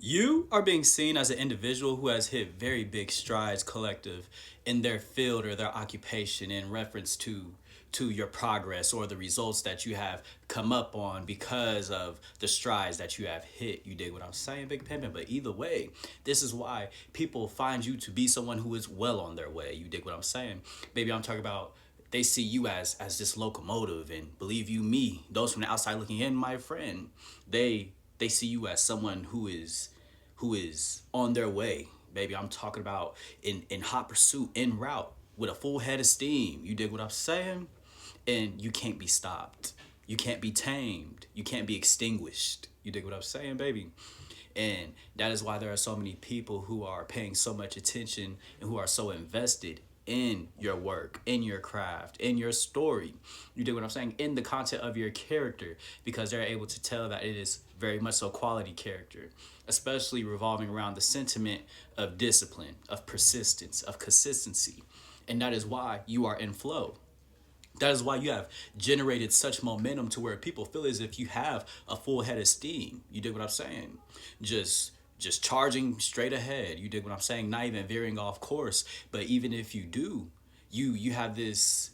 You are being seen as an individual who has hit very big strides collective in their field or their occupation in reference to your progress or the results that you have come up on because of the strides that you have hit. You dig what I'm saying, Big Pimpin'? But either way, this is why people find you to be someone who is well on their way. You dig what I'm saying? Maybe I'm talking about they see you as this locomotive, and believe you me, those from the outside looking in, my friend, they see you as someone who is on their way. Baby, I'm talking about in hot pursuit, en route, with a full head of steam. You dig what I'm saying? And you can't be stopped. You can't be tamed. You can't be extinguished. You dig what I'm saying, baby? And that is why there are so many people who are paying so much attention and who are so invested in your work, in your craft, in your story. You dig what I'm saying? In the content of your character, because they're able to tell that it is very much so quality character, especially revolving around the sentiment of discipline, of persistence, of consistency. And that is why you are in flow. That is why you have generated such momentum to where people feel as if you have a full head of steam. You dig what I'm saying? Just charging straight ahead. You dig what I'm saying? Not even veering off course. But even if you do, you have this,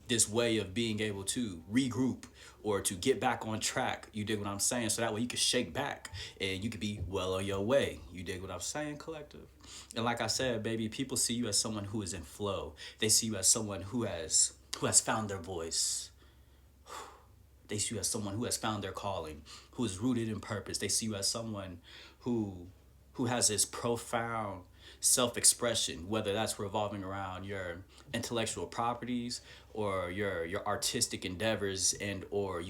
this way of being able to regroup or to get back on track. You dig what I'm saying? So that way you can shake back and you could be well on your way. You dig what I'm saying, collective? And like I said, baby, people see you as someone who is in flow. They see you as someone who has found their voice. They see you as someone who has found their calling, who is rooted in purpose. They see you as someone who who has this profound self-expression, whether that's revolving around your intellectual properties or your artistic endeavors and or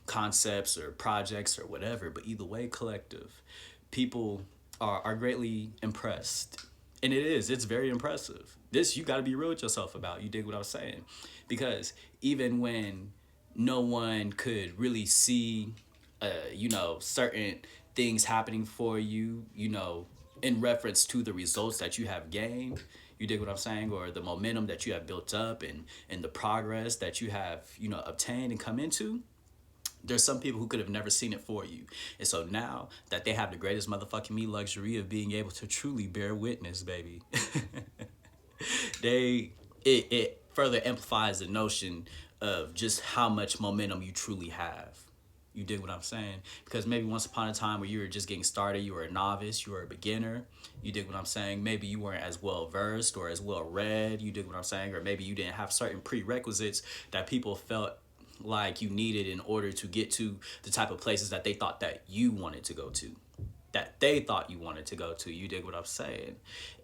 concepts or projects or whatever. But either way, collective, people are greatly impressed, and it's very impressive. This you got to be real with yourself about. You dig what I was saying? Because even when no one could really see certain things happening for you, in reference to the results that you have gained. You dig what I'm saying? Or the momentum that you have built up and the progress that you have, obtained and come into. There's some people who could have never seen it for you. And so now that they have the greatest motherfucking me luxury of being able to truly bear witness, baby, it further amplifies the notion of just how much momentum you truly have. You dig what I'm saying? Because maybe once upon a time where you were just getting started, you were a novice, you were a beginner. You dig what I'm saying? Maybe you weren't as well versed or as well read. You dig what I'm saying? Or maybe you didn't have certain prerequisites that people felt like you needed in order to get to the type of places that they thought that you wanted to go to, that they thought you wanted to go to. You dig what I'm saying?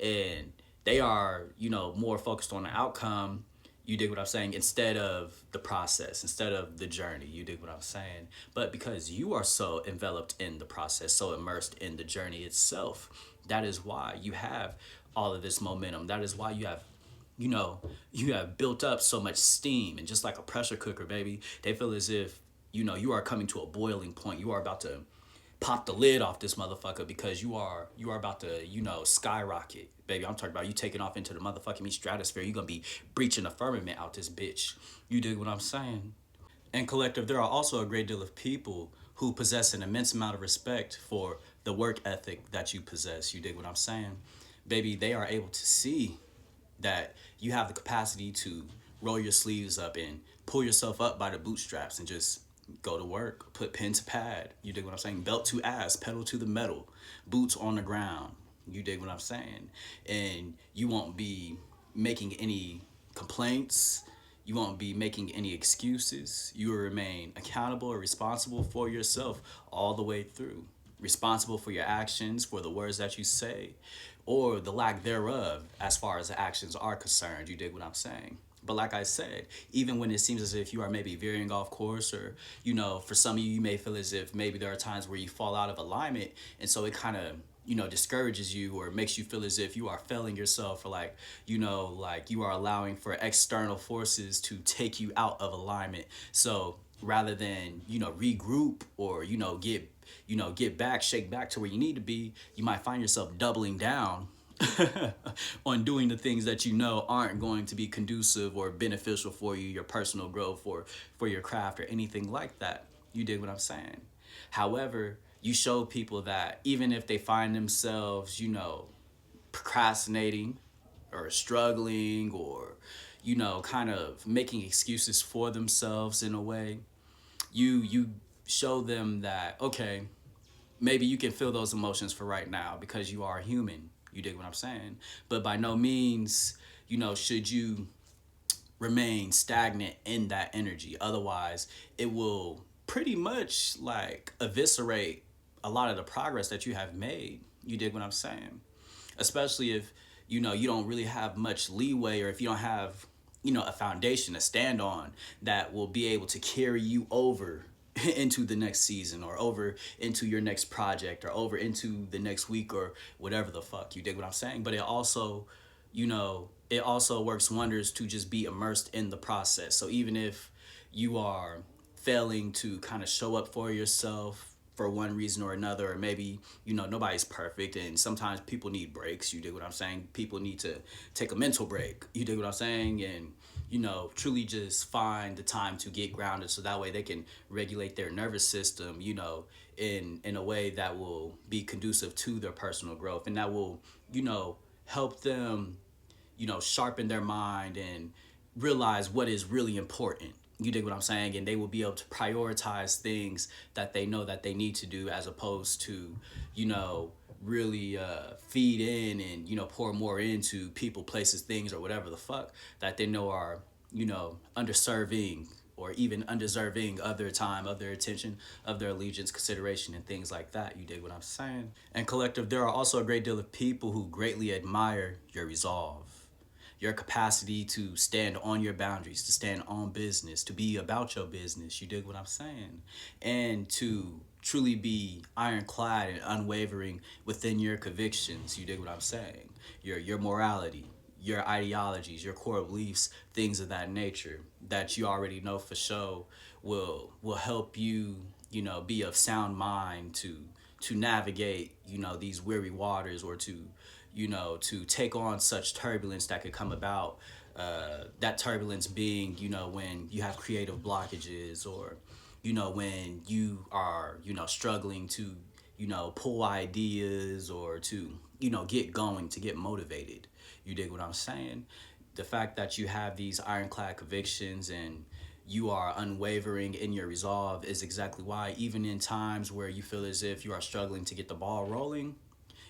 And they are, more focused on the outcome. You dig what I'm saying? Instead of the process, instead of the journey. You dig what I'm saying? But because you are so enveloped in the process, so immersed in the journey itself, that is why you have all of this momentum. That is why you have built up so much steam. And just like a pressure cooker, baby, they feel as if, you are coming to a boiling point. You are about to pop the lid off this motherfucker because you are about to skyrocket, baby. I'm talking about you taking off into the motherfucking me stratosphere. You're gonna be breaching the firmament out this bitch. You dig what I'm saying? And collective, there are also a great deal of people who possess an immense amount of respect for the work ethic that you possess. You dig what I'm saying? Baby, they are able to see that you have the capacity to roll your sleeves up and pull yourself up by the bootstraps and just go to work, put pen to pad. You dig what I'm saying? Belt to ass, pedal to the metal, boots on the ground. You dig what I'm saying? And you won't be making any complaints. You won't be making any excuses. You will remain accountable or responsible for yourself all the way through. Responsible for your actions, for the words that you say, or the lack thereof as far as the actions are concerned. You dig what I'm saying? But like I said, even when it seems as if you are maybe veering off course or, for some of you, you may feel as if maybe there are times where you fall out of alignment. And so it kind of, discourages you or makes you feel as if you are failing yourself or like you are allowing for external forces to take you out of alignment. So rather than, regroup or, get back, shake back to where you need to be, you might find yourself doubling down on doing the things that aren't going to be conducive or beneficial for you, your personal growth, for your craft or anything like that. You dig what I'm saying? However, you show people that even if they find themselves, procrastinating or struggling or, kind of making excuses for themselves in a way, you show them that, okay, maybe you can feel those emotions for right now because you are human. You dig what I'm saying? But by no means, should you remain stagnant in that energy. Otherwise, it will pretty much like eviscerate a lot of the progress that you have made. You dig what I'm saying? Especially if, you don't really have much leeway, or if you don't have, a foundation to stand on that will be able to carry you over into the next season, or over into your next project, or over into the next week, or whatever the fuck. You dig what I'm saying? But it also works wonders to just be immersed in the process. So even if you are failing to kind of show up for yourself for one reason or another, or maybe, nobody's perfect, and sometimes people need breaks. You dig what I'm saying? People need to take a mental break. You dig what I'm saying? And, truly just find the time to get grounded, so that way they can regulate their nervous system, in a way that will be conducive to their personal growth, and that will, help them, sharpen their mind and realize what is really important. You dig what I'm saying? And they will be able to prioritize things that they know that they need to do, as opposed to, really feed in and, pour more into people, places, things, or whatever the fuck that they know are, underserving or even undeserving of their time, of their attention, of their allegiance, consideration, and things like that. You dig what I'm saying? And collective, there are also a great deal of people who greatly admire your resolve, your capacity to stand on your boundaries, to stand on business, to be about your business. You dig what I'm saying? And to truly be ironclad and unwavering within your convictions. You dig what I'm saying? Your morality, your ideologies, your core beliefs, things of that nature that you already know for sure will help you, be of sound mind to navigate, these weary waters, or to take on such turbulence that could come about. That turbulence being, when you have creative blockages, or, when you are, struggling to, pull ideas, or to, get going, to get motivated. You dig what I'm saying? The fact that you have these ironclad convictions and you are unwavering in your resolve is exactly why, even in times where you feel as if you are struggling to get the ball rolling,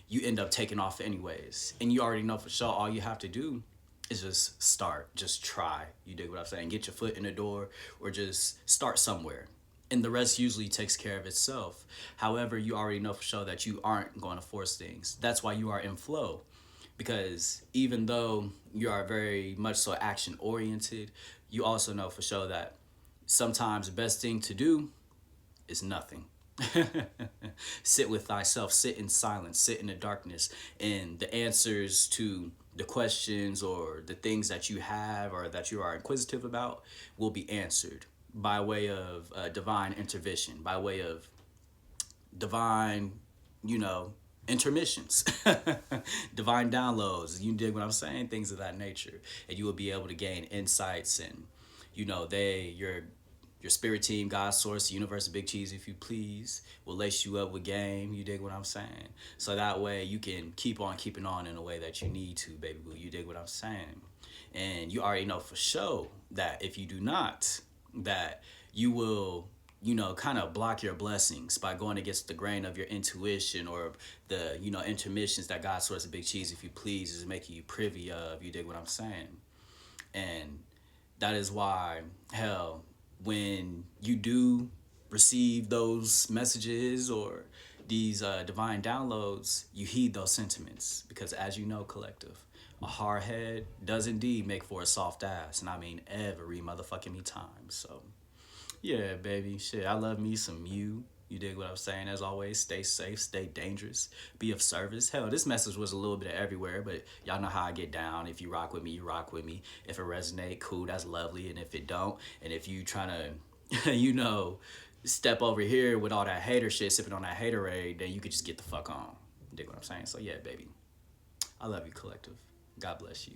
you end up taking off anyways. And you already know for sure all you have to do is just start, just try. You dig what I'm saying? Get your foot in the door, or just start somewhere. And the rest usually takes care of itself. However, you already know for sure that you aren't going to force things. That's why you are in flow. Because even though you are very much so action oriented, you also know for sure that sometimes the best thing to do is nothing. Sit with thyself, sit in silence, sit in the darkness, and the answers to the questions or the things that you have or that you are inquisitive about will be answered by way of divine intervention, by way of divine, you know, intermissions, divine downloads. You dig what I'm saying? Things of that nature, and you will be able to gain insights, and your spirit team, God Source, Universe, Big Cheese, if you please, will lace you up with game. You dig what I'm saying? So that way you can keep on keeping on in a way that you need to, baby boo. You dig what I'm saying? And you already know for sure that if you do not, that you will, kind of block your blessings by going against the grain of your intuition, or the, intermissions that God Source of Big Cheese, if you please, is making you privy of. You dig what I'm saying? And that is why, hell, when you do receive those messages or these divine downloads, you heed those sentiments, because as you know, collective, a hard head does indeed make for a soft ass, and I mean every motherfucking me time. So yeah, baby, shit, I love me some you. You dig what I'm saying? As always, stay safe, stay dangerous, be of service. Hell, this message was a little bit of everywhere, but y'all know how I get down. If you rock with me, you rock with me. If it resonate, cool, that's lovely. And if it don't, and if you trying to, step over here with all that hater shit, sipping on that haterade, then you could just get the fuck on. You dig what I'm saying? So yeah, baby, I love you, collective. God bless you.